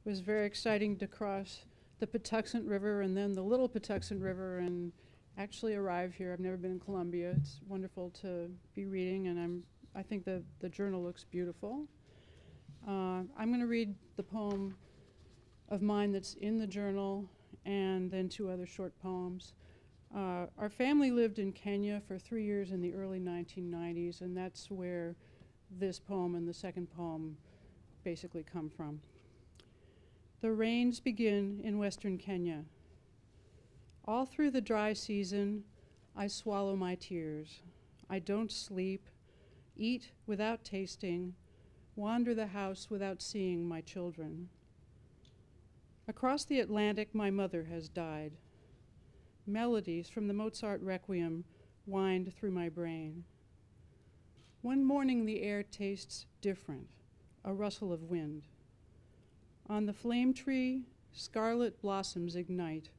was very exciting to cross the Patuxent River and then the Little Patuxent River and actually arrive here. I've never been in Columbia. It's wonderful to be reading, and I think the journal looks beautiful. I'm going to read the poem of mine that's in the journal and then 2 other short poems. Our family lived in Kenya for 3 years in the early 1990s, and that's where this poem and the second poem basically come from. The rains begin in western Kenya. All through the dry season, I swallow my tears. I don't sleep, eat without tasting, wander the house without seeing my children. Across the Atlantic, my mother has died. Melodies from the Mozart Requiem wind through my brain. One morning the air tastes different, a rustle of wind. On the flame tree, scarlet blossoms ignite,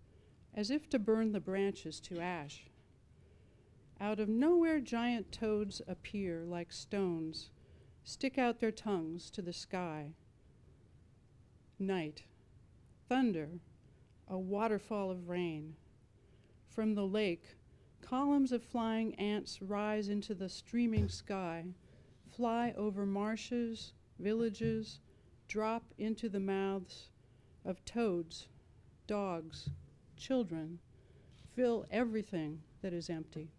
as if to burn the branches to ash. Out of nowhere, giant toads appear like stones, stick out their tongues to the sky. Night, thunder, a waterfall of rain. From the lake, columns of flying ants rise into the streaming sky, fly over marshes, villages, drop into the mouths of toads, dogs, children, fill everything that is empty.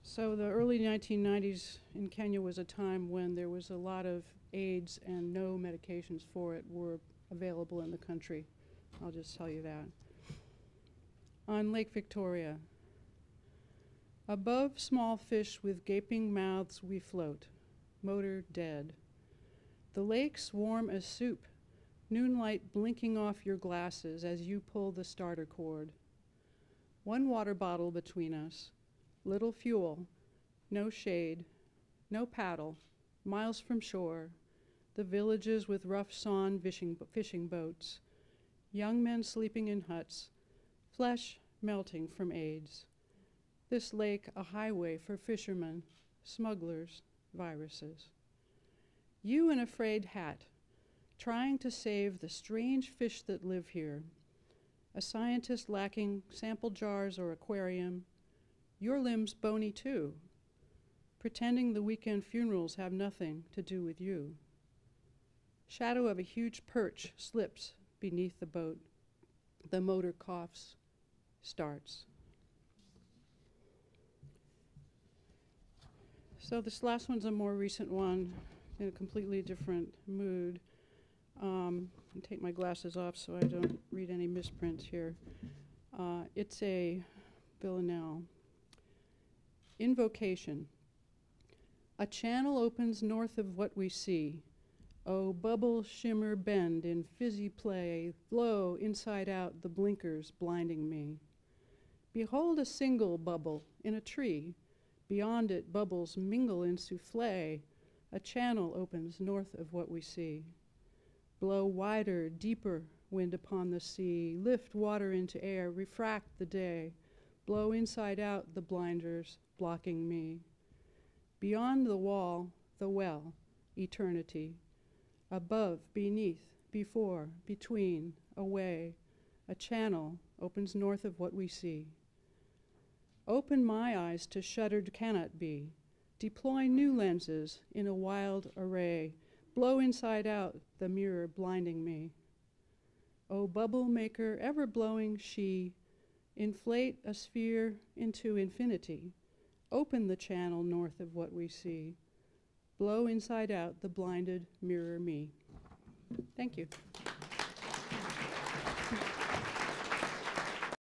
So the early 1990s in Kenya was a time when there was a lot of AIDS and no medications for it were available in the country. I'll just tell you that. On Lake Victoria, above small fish with gaping mouths we float, motor dead. The lake's warm as soup, noonlight blinking off your glasses as you pull the starter cord. One water bottle between us, little fuel, no shade, no paddle, miles from shore, the villages with rough sawn fishing boats, young men sleeping in huts, flesh melting from AIDS. This lake a highway for fishermen, smugglers, viruses. You in a frayed hat, trying to save the strange fish that live here. A scientist lacking sample jars or aquarium, your limbs bony too, pretending the weekend funerals have nothing to do with you. Shadow of a huge perch slips beneath the boat. The motor coughs, starts. So this last one's a more recent one in a completely different mood. I'll take my glasses off so I don't read any misprints here. It's a villanelle. Invocation. A channel opens north of what we see. Oh, bubble, shimmer, bend in fizzy play, flow inside out the blinkers blinding me. Behold a single bubble in a tree. Beyond it, bubbles mingle in souffle. A channel opens north of what we see. Blow wider, deeper wind upon the sea. Lift water into air, refract the day. Blow inside out the blinders blocking me. Beyond the wall, the well, eternity. Above, beneath, before, between, away, a channel opens north of what we see. Open my eyes to shuttered cannot be. Deploy new lenses in a wild array. Blow inside out the mirror blinding me. O bubble maker, ever blowing she, inflate a sphere into infinity. Open the channel north of what we see. Blow inside out the blinded mirror me. Thank you.